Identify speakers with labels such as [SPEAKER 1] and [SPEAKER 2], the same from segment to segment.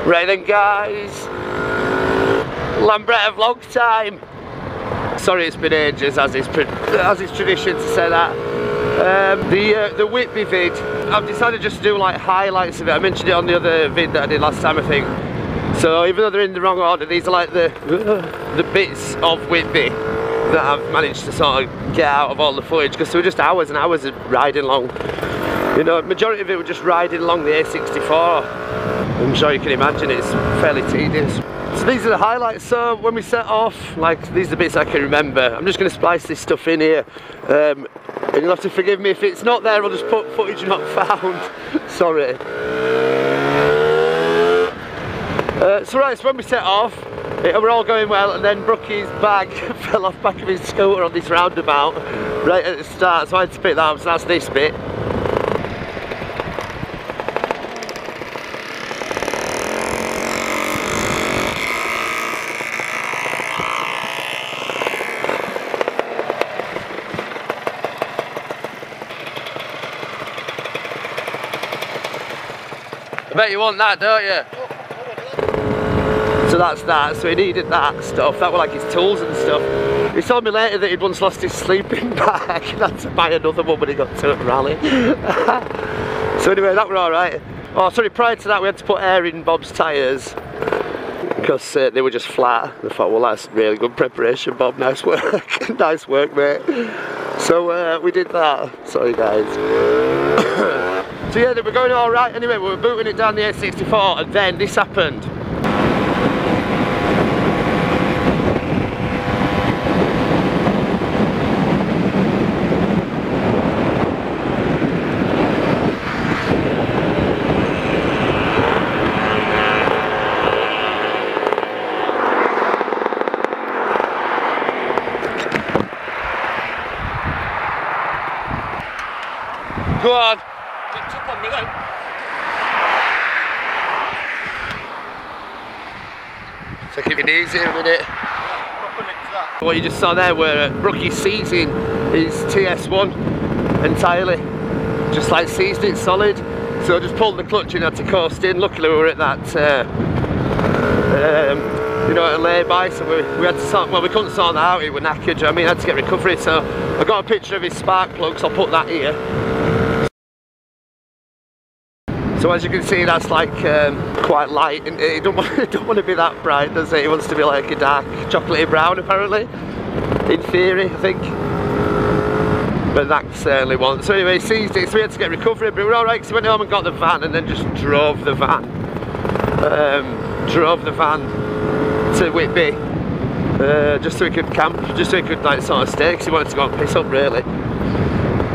[SPEAKER 1] Right then guys, Lambretta Vlog Time. Sorry it's been ages, as is tradition to say that. The Whitby vid, I've decided just to do like highlights of it. I mentioned it on the other vid that I did last time I think. So even though they're in the wrong order, these are like the bits of Whitby that I've managed to sort of get out of all the footage, because there were just hours and hours of riding along. You know, majority of it were just riding along the A64. I'm sure you can imagine it's fairly tedious. So these are the highlights. So when we set off, like these are the bits I can remember. I'm just going to splice this stuff in here. And you'll have to forgive me if it's not there, I'll just put footage not found. Sorry. So when we set off, we're all going well, and then Brookie's bag fell off back of his scooter on this roundabout right at the start, so I had to pick that up, so that's this bit. I bet you want that, don't you? So that's that, so he needed that stuff. That were like his tools and stuff. He told me later that he'd once lost his sleeping bag and had to buy another one when he got to a rally. So anyway, that were alright. Oh sorry, prior to that we had to put air in Bob's tyres because they were just flat. I thought, well that's really good preparation Bob, nice work. Nice work mate. So we did that, sorry guys. So yeah, they were going alright anyway, we were booting it down the A64 and then this happened. Go on. It's up on me then. Take it easy a minute. What you just saw there were Brookie seizing his TS1 entirely. Just like seized it solid. So I just pulled the clutch and had to coast in. Luckily we were at that you know, at a lay-by, so we had to sort, well we couldn't sort that out, we were knackered, I mean I had to get recovery, so I got a picture of his spark plug, so I'll put that here. So as you can see that's like quite light, and it don't want to be that bright, does it? It wants to be like a dark chocolatey brown apparently, in theory I think. But that certainly wasn't. So anyway, he seized it, so we had to get recovery, but we were alright because he went home and got the van and then just drove the van. To Whitby, just so he could camp, just so he could like sort of stay, because he wanted to go and piss up really.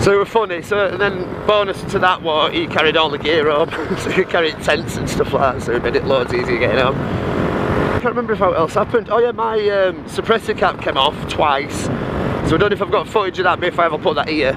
[SPEAKER 1] So it was funny. So and then bonus to that was he carried all the gear home, so he carried tents and stuff like that, so it made it loads easier getting home. I can't remember if what else happened. Oh yeah, my suppressor cap came off twice, so I don't know if I've got footage of that, but if I have I'll put that here.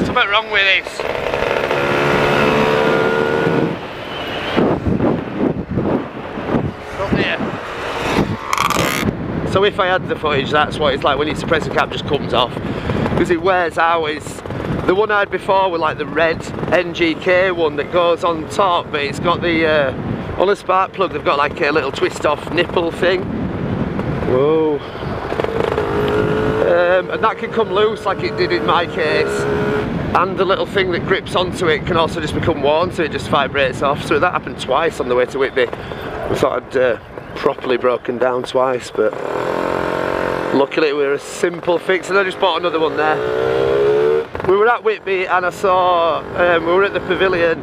[SPEAKER 1] Something wrong with this. From here. So if I had the footage, that's what it's like when your suppressor cap just comes off, because it wears out. It's the one I had before with like the red NGK one that goes on top, but it's got the on the spark plug they've got like a little twist off nipple thing. Whoa. And that can come loose like it did in my case, and the little thing that grips onto it can also just become worn, so it just vibrates off. So that happened twice on the way to Whitby. I thought I'd properly broken down twice, but luckily it was a simple fix, and I just bought another one there. We were at Whitby and I saw, we were at the pavilion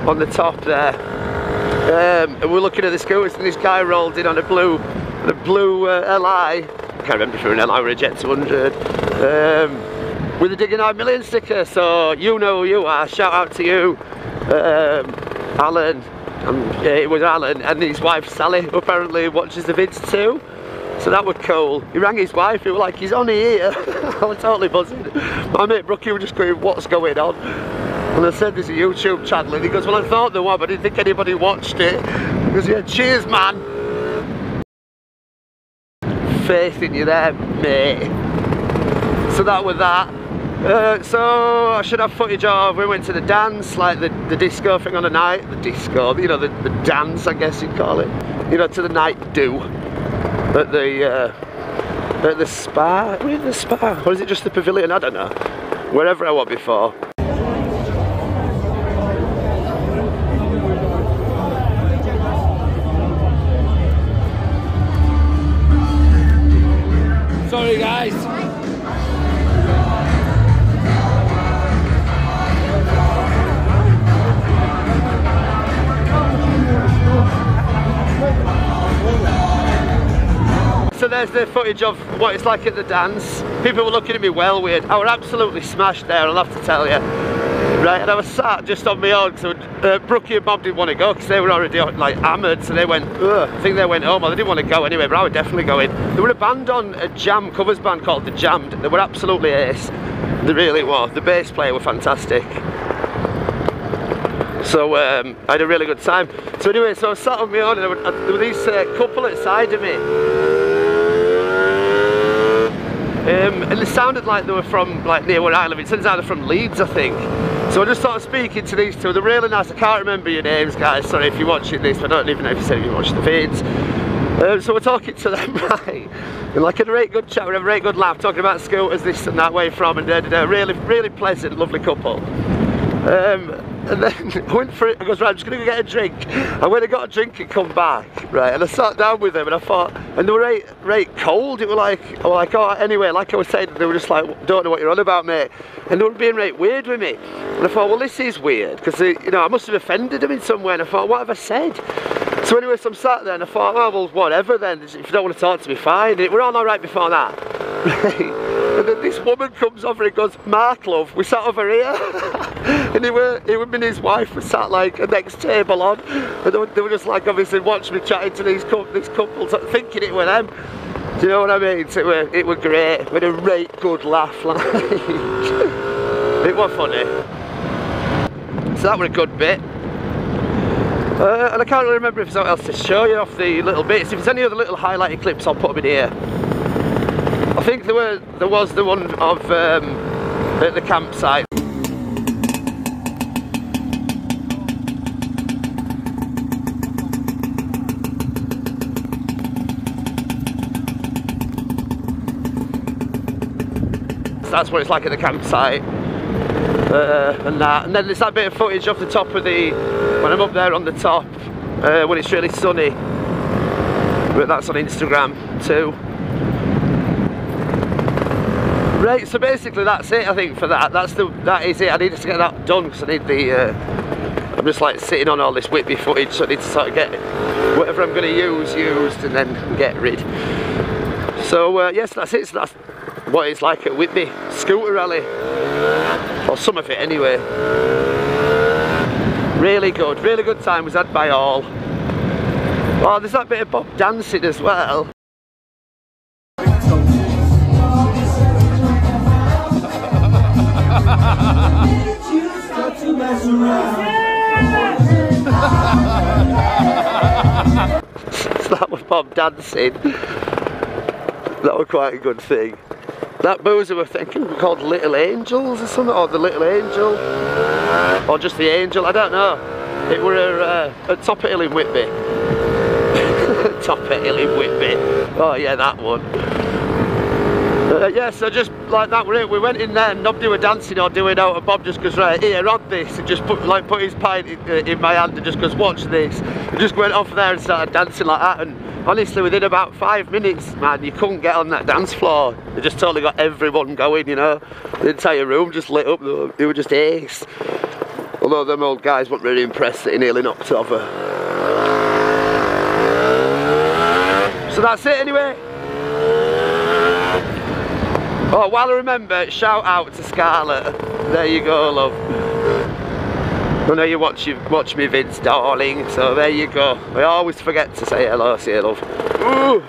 [SPEAKER 1] on the top there, and we were looking at the scooters, and this guy rolled in on a blue LI. I can't remember if it was an LI or a Jet 200, with a Digger 9 million sticker, so you know who you are, shout out to you, Alan, it was Alan and his wife Sally, who apparently watches the vids too. So that was cool. He rang his wife, he was like, he's only here. I was totally buzzing. My mate Brookie was just going, what's going on? And I said, there's a YouTube channel, and he goes, well, I thought there was, but I didn't think anybody watched it. He goes, yeah, cheers, man. Faith in you there, mate. So that was that. So I should have footage of, we went to the dance, like the disco thing on the night. The disco, you know, the dance, I guess you'd call it. You know, to the night do. At the spa, we're in the spa, or is it just the pavilion? I don't know. Wherever I was before. Sorry guys. So there's the footage of what it's like at the dance. People were looking at me well weird. I was absolutely smashed there, I'll have to tell you. Right, and I was sat just on my own, so Brookie and Bob didn't want to go because they were already like hammered, so they went, ugh. I think they went home, or they didn't want to go anyway, but I would definitely go in. There were a band on, a jam covers band called The Jammed. They were absolutely ace. They really were. The bass player were fantastic. So I had a really good time. So anyway, so I was sat on my own, and there were these couple at the side of me. And they sounded like they were from like near where I live. It turns out they're from Leeds, I think. So I just started speaking to these two. They're really nice. I can't remember your names, guys. Sorry if you're watching this. I don't even know if you said you watched the feeds. So we're talking to them, right? And like a great good chat, we have a great good laugh, talking about scooters, this and that, way from, and really, really pleasant, lovely couple. And then I went for it, I goes, right, I'm just going to go get a drink. I went and got a drink and come back, right, and I sat down with them and I thought, and they were right cold. It was like, oh, anyway, like I was saying, they were just like, don't know what you're on about, mate. And they were being right weird with me. And I thought, well, this is weird, because, you know, I must have offended them in some way, and I thought, what have I said? So anyway, so I'm sat there and I thought, oh, well, whatever then, if you don't want to talk to me, fine. And we're all alright before that. Right. And then this woman comes over and goes, Mark, love, we sat over here. And he and his wife were sat like a next table on. And they were just like, obviously, watching me chatting to this couple, thinking it were them. Do you know what I mean? So it were great. We had a right good laugh, like. It was funny. So that was a good bit. And I can't really remember if there's something else to show you off the little bits. If there's any other little highlighted clips, I'll put them in here. I think there was the one of at the campsite. So that's what it's like at the campsite. And then there's that bit of footage off the top of when I'm up there on the top, when it's really sunny. But that's on Instagram too. Right, so basically that's it, I think, for that. That is it. I need to get that done because I need the. I'm just like sitting on all this Whitby footage, so I need to sort of get whatever I'm going to use used and then get rid. So yes, that's it. So that's what it's like at Whitby Scooter Rally, or some of it anyway. Really good time was had by all. Oh, there's that bit of Bob dancing as well. So that was Bob dancing. That was quite a good thing. That boozer we're thinking were called Little Angels or something, or the Little Angel, or just the Angel, I don't know. It were at Top Hill in Whitby. Top Hill in Whitby. Oh yeah, that one. Yeah, so just like that, we went in there and nobody were dancing or doing out, and Bob just goes, right here, on this, and just put his pint in my hand and just goes, watch this. And just went off there and started dancing like that, and honestly within about 5 minutes, man, you couldn't get on that dance floor. They just totally got everyone going, you know. The entire room just lit up, they were just ace. Although them old guys weren't really impressed that he nearly knocked over. So that's it anyway. Oh, while I remember, shout out to Scarlett. There you go, love. I know you watch me vids, darling, so there you go. I always forget to say hello to you, love. Ooh.